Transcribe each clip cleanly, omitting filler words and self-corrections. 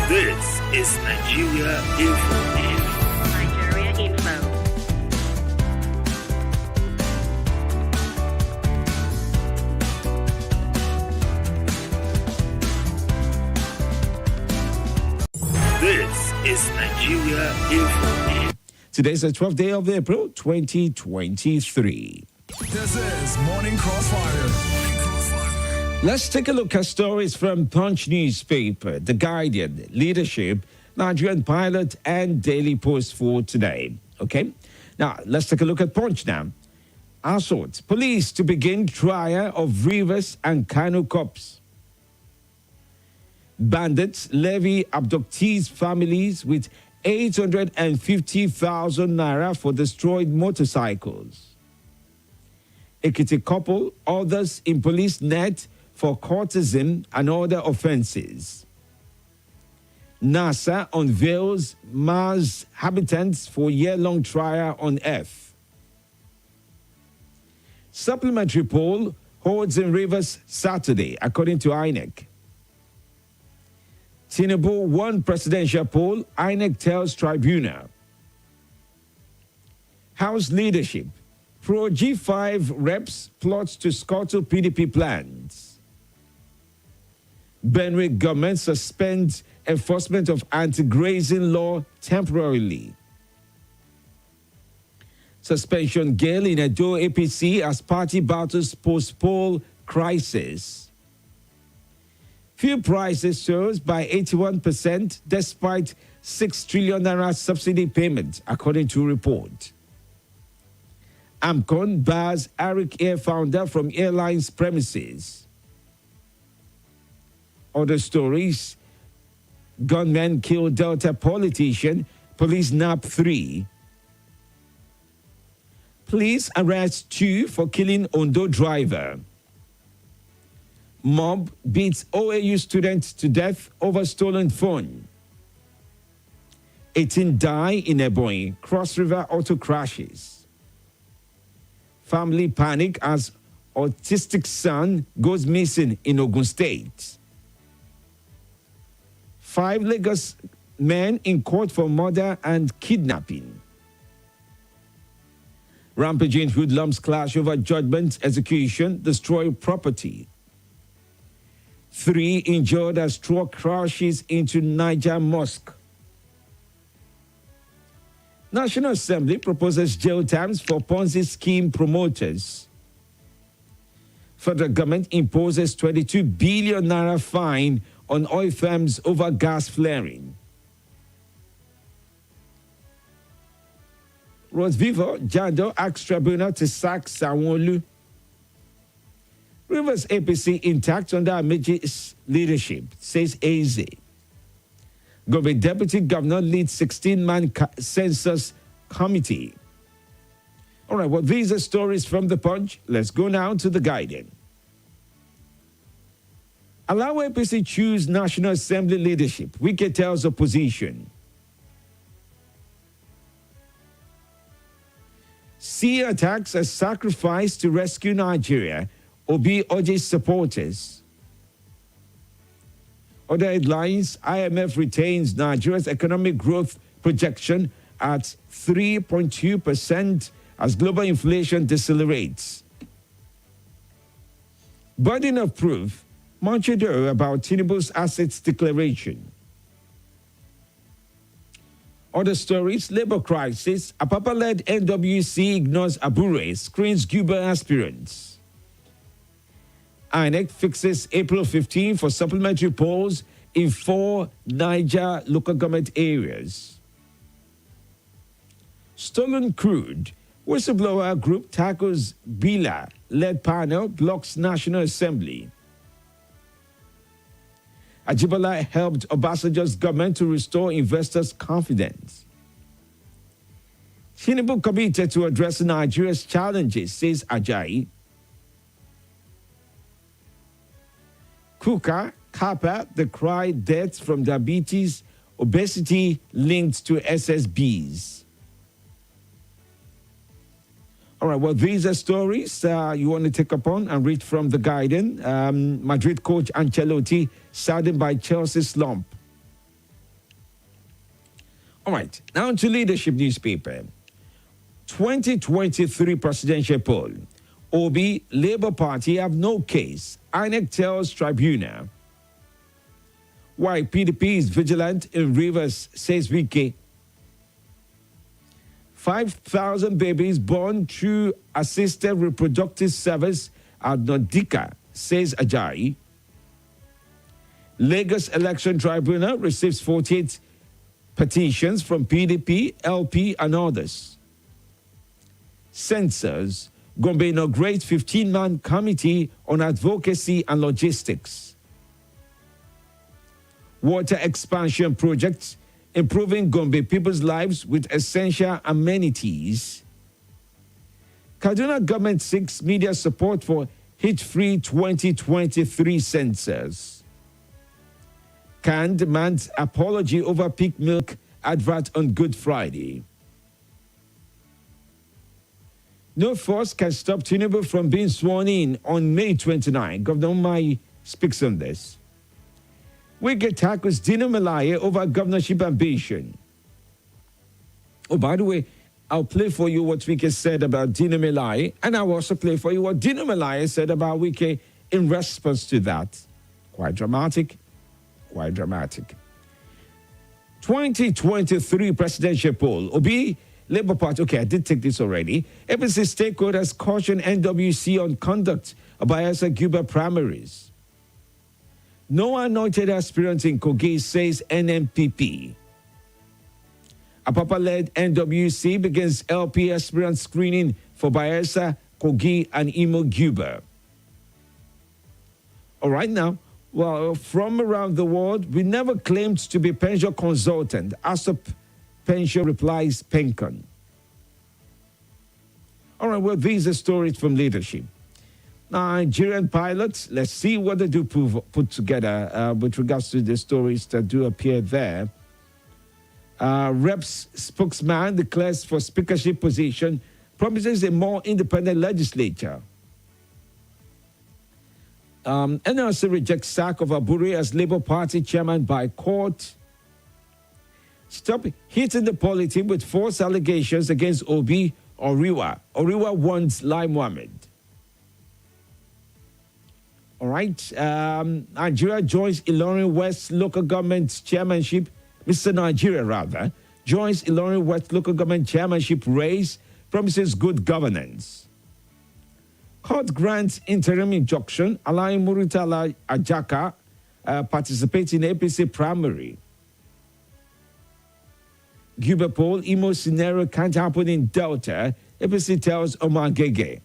This is Nigeria Info. Nigeria Info. This is Nigeria Info. Today's the 12th day of April, 2023. This is Morning Crossfire. Let's take a look at stories from Punch newspaper, The Guardian, Leadership, Nigerian Pilot, and Daily Post for today. Okay? Now, let's take a look at Punch now. Assault. Police to begin trial of Rivers and Kano cops. Bandits levy abductees' families with 850,000 naira for destroyed motorcycles. Ekiti couple, others in police net for courtesan and other offenses. NASA unveils Mars habitants for year-long trial on Earth. Supplementary poll holds in Rivers Saturday, according to INEC. Tinubu won presidential poll, INEC tells tribunal. House leadership. Pro G5 reps plots to scuttle PDP plans. Benue government suspends enforcement of anti-grazing law temporarily. Suspension gale in Edo APC as party battles post-poll crisis. Fuel prices soars by 81% despite 6 trillion naira subsidy payment, according to report. AMCON bars Arik Air founder from airlines premises. Other stories: gunmen kill Delta politician, police nab 3. Police arrest 2 for killing Ondo driver. Mob beats OAU student to death over stolen phone. 18 die in Ebonyi, Cross River auto crashes. Family panic as autistic son goes missing in Ogun State. 5 Lagos men in court for murder and kidnapping. Rampaging hoodlums clash over judgment execution, destroy property. 3 injured as truck crashes into Niger Mosque. National Assembly proposes jail terms for Ponzi scheme promoters. Federal government imposes 22 billion naira fine on oil firms over gas flaring. Rosvivo Jado asks tribunal to sack Sanwo-Olu. Rivers APC intact under Amiji's leadership, says AZ. Gobe Deputy Governor leads 16-man census committee. All right, well, these are stories from the Punch. Let's go now to the Guardian. Allow APC choose National Assembly leadership, Wike tells opposition. See attacks as sacrifice to rescue Nigeria, Obi urges supporters. Other headlines: IMF retains Nigeria's economic growth projection at 3.2% as global inflation decelerates. Burden of proof, Monchido about Tinubu's assets declaration. Other stories: labor crisis, Apapa-led NWC ignores Abure, screens Cuba aspirants. INEC fixes April 15 for supplementary polls in 4 Niger local government areas. Stolen crude, whistleblower group tackles Bila-led panel blocks National Assembly. Ajibala helped Obasanjo's government to restore investors' confidence. Tinubu committed to addressing Nigeria's challenges, says Ajayi. Kuka, Kappa, the cry deaths from diabetes, obesity linked to SSBs. All right, well, these are stories you want to take upon and read from The Guardian. Madrid coach Ancelotti saddened by Chelsea's slump. All right, now to leadership newspaper. 2023 presidential poll. Obi, Labour Party have no case. INEC tells tribunal. Why PDP is vigilant in Rivers, says Wike. 5,000 babies born through assisted reproductive service at Nodika, says Ajayi. Lagos Election Tribunal receives 48 petitions from PDP, LP, and others. Censors, Gombe inaugurates 15-man committee on advocacy and logistics. Water expansion projects, improving Gombe people's lives with essential amenities. Kaduna government seeks media support for hit-free 2023 census. Can demands apology over peak milk advert on Good Friday. No force can stop Tinubu from being sworn in on May 29. Governor Umahi speaks on this. Wike tackles Dino Melaye over governorship ambition. Oh, by the way, I'll play for you what Wike said about Dino Melaye, and I'll also play for you what Dino Melaye said about Wike in response to that. Quite dramatic. Quite dramatic. 2023 presidential poll. Obi, Labour Party. Okay, I did take this already. APC stakeholders caution NWC on conduct of Bayelsa Cuba primaries. No anointed aspirant in Kogi, says NMPP. Apapa-led NWC begins LP aspirant screening for Bayelsa, Kogi, and Imo Cuba. All right now. Well, from around the world, we never claimed to be pension consultant. ASOP pension replies Pencon. All right, well, these are stories from leadership. Nigerian pilots, let's see what they do put together with regards to the stories that do appear there. Reps spokesman declares for speakership position, promises a more independent legislature. NLC rejects sack of Aburi as Labour Party chairman by court. Stop hitting the polity with false allegations against Obi Oriwa. Oriwa wants Lai Mohammed. All right. Nigeria joins Ilorin West local government chairmanship. Mr. Nigeria, rather, joins Ilorin West local government chairmanship race, promises good governance. Court grants interim injunction allowing Muritala Ajaka participate in APC primary. Cuba poll, Imo scenario can't happen in Delta, APC tells Omar Gege.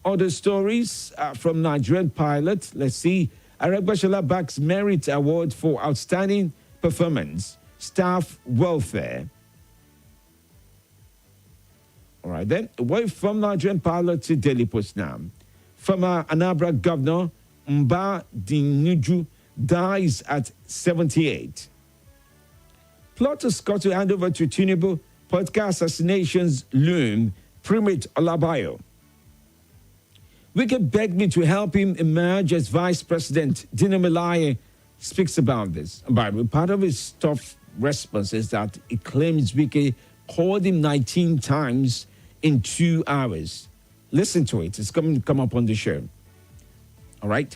Other stories from Nigerian pilots. Let's see. Aragbashala backs merit award for outstanding performance, staff welfare. All right, then, away from Nigerian pilot to Daily Post now. Former Anambra Governor Mba Dinuju dies at 78. Plot to Scott to hand over to Tinubu, political assassinations loom, Primate Olabayo. Wike begged me to help him emerge as vice president. Dino Melaye speaks about this. By the way, part of his tough response is that he claims Wike called him 19 times in 2 hours. Listen to it. It's going to come up on the show. All right?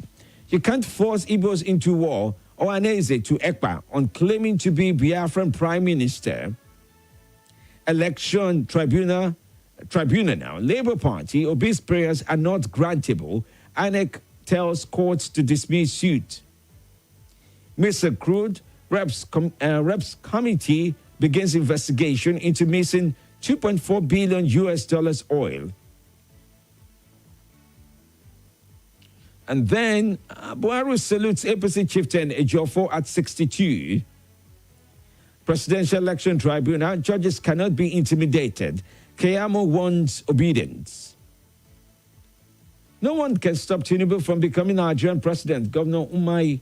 You can't force Igbos into war or Aneze to ECPA on claiming to be Biafran Prime Minister. Election Tribunal now. Labour Party, Obi's prayers are not grantable. INEC tells courts to dismiss suit. Mr. Crude, Reps Committee begins investigation into missing $2.4 billion US dollars oil. And then Buhari salutes APC chieftain Ejiofor at 62. Presidential Election Tribunal, judges cannot be intimidated. Keyamo wants obedience. No one can stop Tinubu from becoming Nigerian president. Governor Umahi,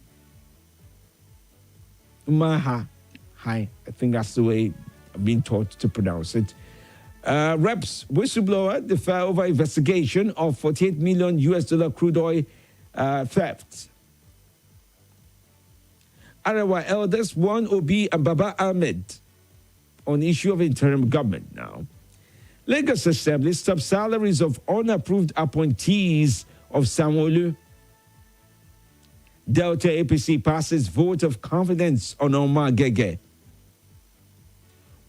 I think that's the way I've been taught to pronounce it. Reps whistleblower defer over investigation of 48 million US dollar crude oil theft. Arawa elders, one Obi and Baba Ahmed, on issue of interim government now. Lagos Assembly stops salaries of unapproved appointees of Sanwo-Olu. Delta APC passes vote of confidence on Omar Gege.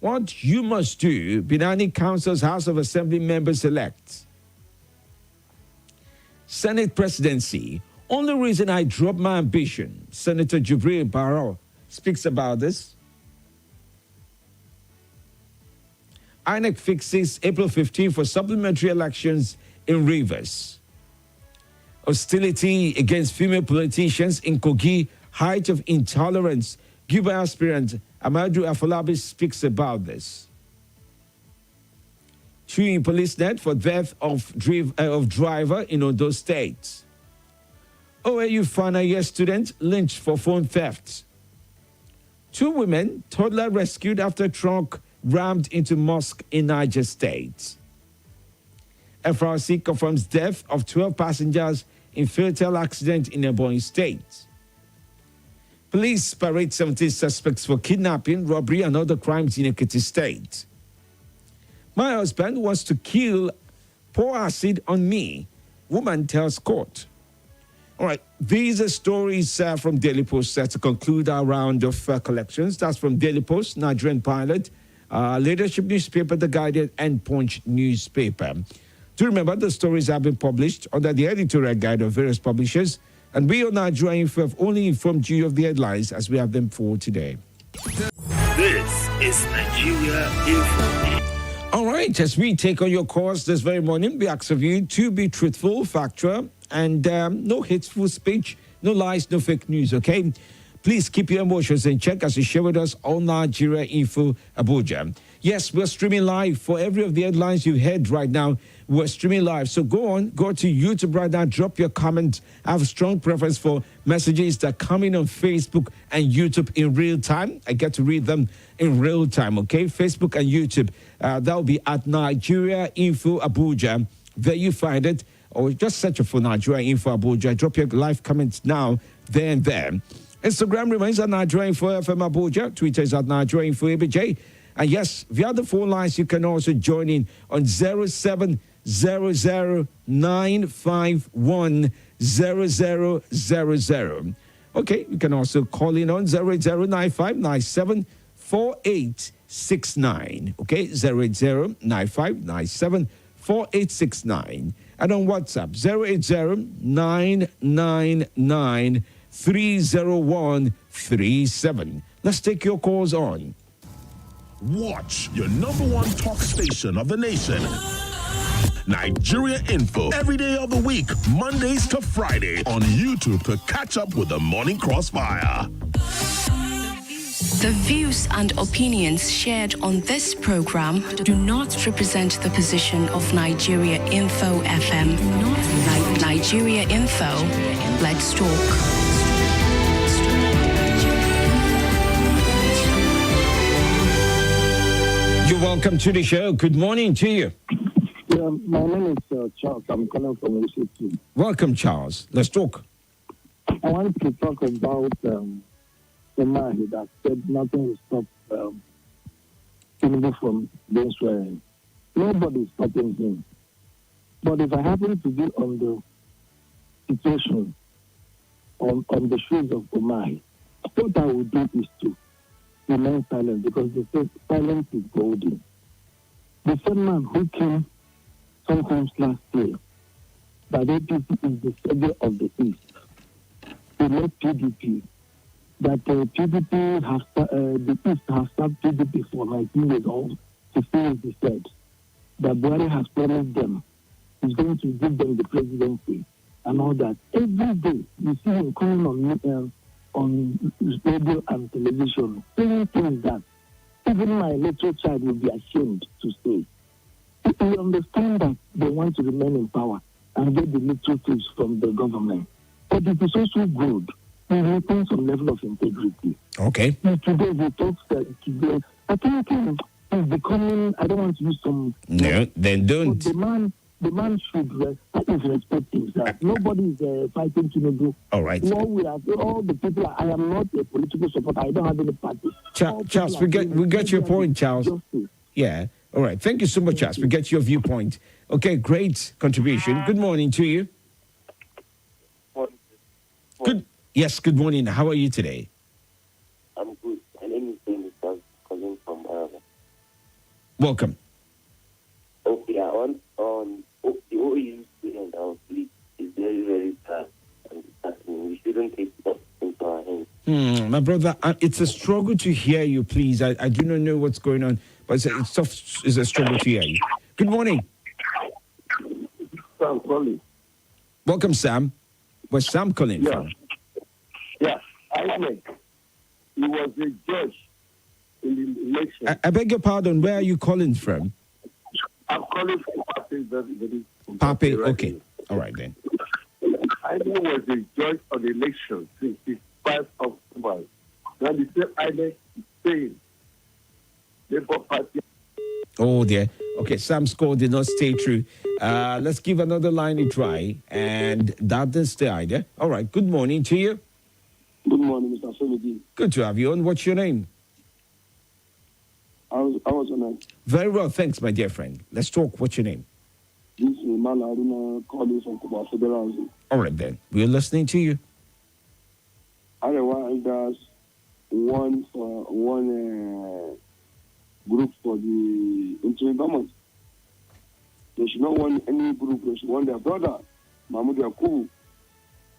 What you must do, Binani Council's House of Assembly members elect. Senate presidency. Only reason I dropped my ambition. Senator Jubril Barrow speaks about this. INEC fixes April 15 for supplementary elections in Rivers. Hostility against female politicians in Kogi, height of intolerance. Cuba aspirant Amadou Afolabi speaks about this. Chewing police net for death of driver in Ondo State. OAU final year student lynched for phone theft. 2 women, toddler rescued after truck rammed into mosque in Niger State. FRC confirms death of 12 passengers in fatal accident in Ebonyi State. Police parade 17 suspects for kidnapping, robbery, and other crimes in Ekiti State. My husband wants to kill, pour acid on me, woman tells court. All right, these are stories from Daily Post to conclude our round of collections. That's from Daily Post, Nigerian Pilot, Leadership Newspaper, The Guardian, and Punch Newspaper. Do remember, the stories have been published under the editorial guide of various publishers, and we on Nigeria Info have only informed you of the headlines as we have them for today. This is Nigeria Info. All right, as we take on your course this very morning, we ask of you to be truthful, factual, and no hateful speech, no lies, no fake news, okay? Please keep your emotions in check as you share with us on Nigeria Info Abuja. Yes, we're streaming live for every of the headlines you heard right now. We're streaming live. So go to YouTube right now, drop your comment. I have a strong preference for messages that come in on Facebook and YouTube in real time. I get to read them in real time, okay? Facebook and YouTube. That will be at Nigeria Info Abuja. There you find it. Or just search for Nigeria Info Abuja. Drop your live comments now, there and there. Instagram remains at Nigeria Info FM Abuja. Twitter is at Nigeria Info ABJ. And yes, via the phone lines, you can also join in on 0700-951-0000. Okay, you can also call in on 08095974869. Okay, 08095974869. And on WhatsApp, 080-999-30137. Let's take your calls on. Watch your number one talk station of the nation. Nigeria Info. Every day of the week, Mondays to Friday, on YouTube to catch up with the Morning Crossfire. The views and opinions shared on this program do not represent the position of Nigeria Info FM. Nigeria Info. Let's talk. You're welcome to the show. Good morning to you. Yeah, my name is Charles. I'm calling from UCT. Welcome, Charles. Let's talk. I want to talk about the man that said nothing will stop Tinubu from being swearing. Nobody is stopping him. But if I happen to be on the situation, on the shoes of Omar, what I would do is to remain silent, because they say silence is golden. The same man who came sometimes last year, that APC is the savior of the East. He led PDP. That PDP has the East has started PDP for 19 years old. 15 years, he said. That Buhari has promised them he's going to give them the presidency and all that. Every day you see him coming on radio and television, saying things that even my little child will be ashamed to say. We understand that they want to remain in power and get the little things from the government. But it is also good to retain some level of integrity. Okay. And today we talk today. I think it's becoming, I don't want to use some... No, then don't. The man the man should respect himself. Nobody is fighting Tinubu. All right. All the people. I am not a political supporter. I don't have any party. Charles, we get your point, Charles. Yeah. All right. Thank you so much, Charles. We get your viewpoint. Okay, great contribution. Good morning to you. Good. Yes, good morning. How are you today? I'm good. My name is Femi, calling from Welcome. Okay, on the OEU student, our fleet is very, very sad. And we shouldn't take that into our hands. My brother, it's a struggle to hear you, please. I do not know what's going on, but it's tough. It's a struggle to hear you. Good morning. Sam calling. Welcome, Sam. Where's Sam calling from? Yeah, I mean, he was a judge in the election. I beg your pardon. Where are you calling from? I'm calling from Pape. Pape, okay. All right, then. Ide was a judge on the election since the 5th of October. Now the same Ide is saying Labour Party. Oh, dear. Okay, Sam's call did not stay true. Let's give another line a try. And that didn't stay either. All right, good morning to you. Good morning, Mr. Femi. Good to have you on. What's your name? I was on that. Very well, thanks, my dear friend. Let's talk. What's your name? This is Malaruna calling from Kuba Federal. All right, then. We're listening to you. Otherwise, there's one group for the interim government. They should not want any group. They should want their brother, Mahmoud Yakubu,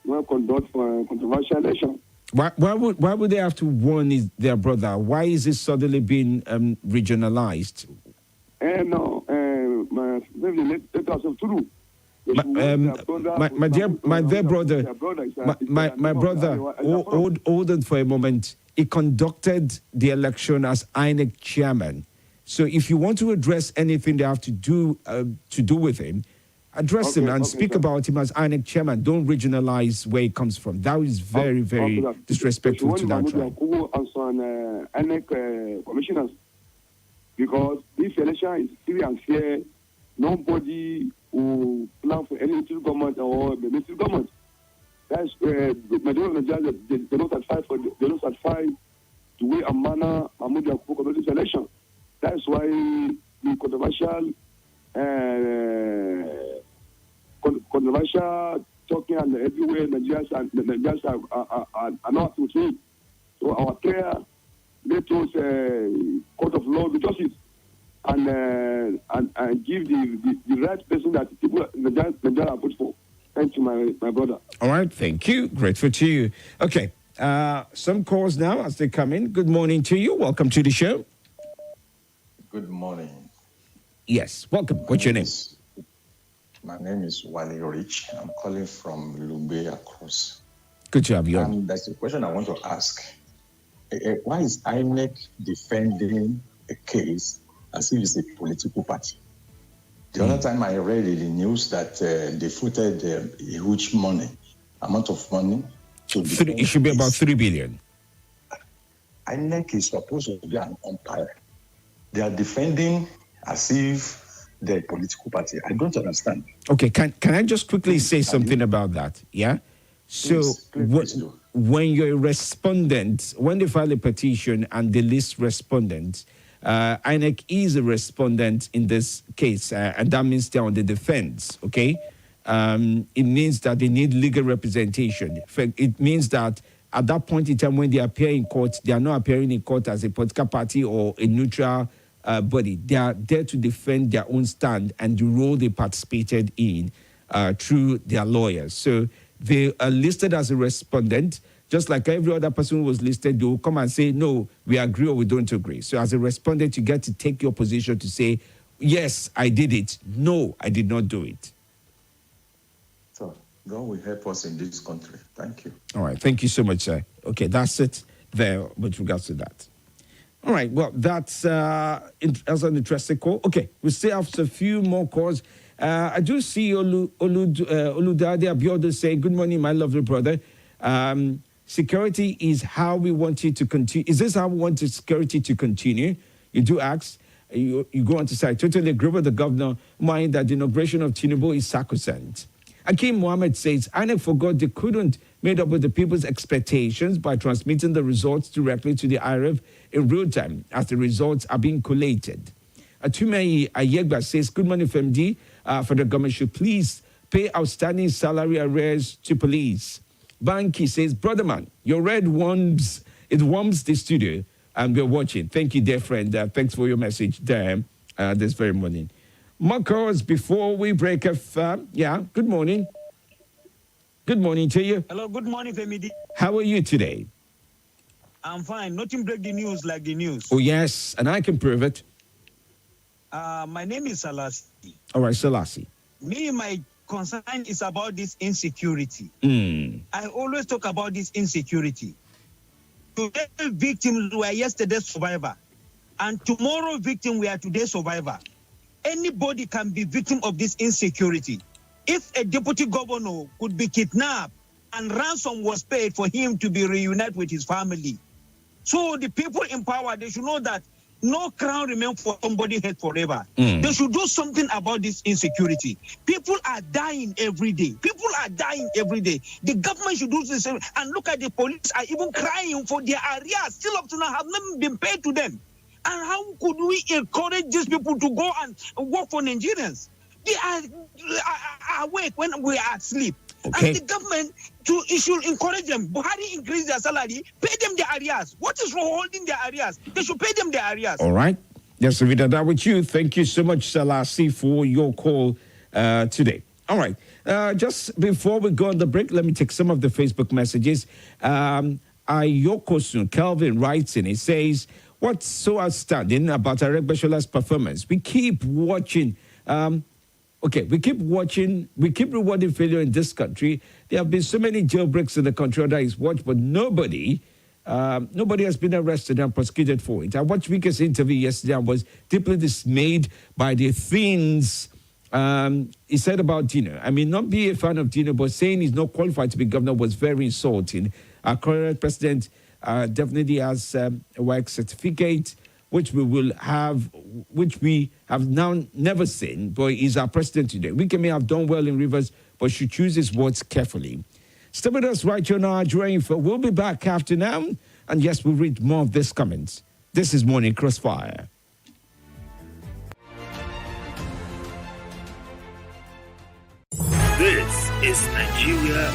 will conduct for a controversial election. Why would they have to warn their brother? Why is it suddenly being regionalized? No, let us have true. My dear brother, hold on for a moment. He conducted the election as INEC chairman. So if you want to address anything they have to do with him, address him and speak about him as INEC chairman. Don't regionalize where he comes from. That is very, very disrespectful to that tribe. INEC commissioners, because if election is free and fair, nobody will plan for any civil government or the military government. That's the majority of the judges, they don't satisfy the way and manner Mahmoud Yakubu conducted this election. That's why the controversial talking and everywhere Nigerians are not to see. So our prayer, let us court of law, the justice, and give the right person that people Nigeria are put for. Thank you, my brother. All right, thank you. Grateful to you. Okay, some calls now as they come in. Good morning to you. Welcome to the show. Good morning. Yes, welcome. What's your name? My name is Wale Rich. I'm calling from Lugbe across. Good to have you on. That's the question I want to ask. Why is INEC defending a case as if it's a political party? The other time I read in the news that they footed a huge amount of money. It should be about 3 billion. INEC is supposed to be an umpire. They are defending as if they're a political party. I don't understand. Okay, can I just quickly say something about that? Yeah? So please when you're a respondent, when they file a petition and they list respondents, INEC is a respondent in this case, and that means they're on the defense, okay? It means that they need legal representation. It means that at that point in time when they appear in court, they are not appearing in court as a political party or a neutral body. They are there to defend their own stand and the role they participated in through their lawyers. So they are listed as a respondent. Just like every other person who was listed, they will come and say, no, we agree or we don't agree. So as a respondent, you get to take your position to say, yes, I did it. No, I did not do it. So God will help us in this country. Thank you. All right. Thank you so much, sir. Okay, that's it there with regards to that. All right. Well, that's an interesting call. Okay, we still have a few more calls. I do see Oludade Abiodun say, good morning, my lovely brother. Security is how we want it to continue. Is this how we want security to continue? You do ask. you go on to say, I totally agree with the governor, mind that the inauguration of Tinubu is sacrosanct. Akeem Mohammed says, INEC forgot they couldn't meet up with the people's expectations by transmitting the results directly to the IRF in real time as the results are being collated. Atumeyi Ayegba says, good morning, FMD. Federal government should please pay outstanding salary arrears to police. Banky says, brother man, your red warms the studio and we're watching. Thank you, dear friend. Thanks for your message there this very morning. Marcos, before we break off, good morning. Good morning to you. Hello, good morning, Femi. How are you today? I'm fine. Nothing break the news like the news. Oh, yes, and I can prove it. My name is Salasi. All right, Salasi. My concern is about this insecurity. I always talk about this insecurity. Today, victims were yesterday's survivor. And tomorrow, victim we are today's survivor. Anybody can be victim of this insecurity. If a deputy governor could be kidnapped and ransom was paid for him to be reunited with his family. So the people in power, they should know that no crown remains for somebody head forever. They should do something about this insecurity. People are dying every day. People are dying every day. The government should do the same. And look at the police are even crying for their arrears. Still up to now have not been paid to them. And how could we encourage these people to go and work for Nigerians? They are awake when we are asleep. Okay. And the government should encourage them. Buhari increase their salary, pay them their arrears. What is wrong holding their arrears? They should pay them their arrears. All right. Yes, we did that with you. Thank you so much, Salasi, for your call today. All right. Just before we go on the break, let me take some of the Facebook messages. Ayokosun Kelvin writes in. He says, what's so outstanding about Aregbeshola's performance? We keep watching. We keep rewarding failure in this country. There have been so many jailbreaks in the country that is watched, but nobody has been arrested and prosecuted for it. I watched Wike's interview yesterday and was deeply dismayed by the things he said about Dino. I may not be a fan of Dino, but saying he's not qualified to be governor was very insulting. Our current president definitely has a work certificate, which we have now never seen, but he's our president today. Wike may have done well in Rivers, but should choose his words carefully. Stay with us right here on Nigeria Info. We'll be back after now, and yes, we'll read more of these comments. This is Morning Crossfire. This is Nigeria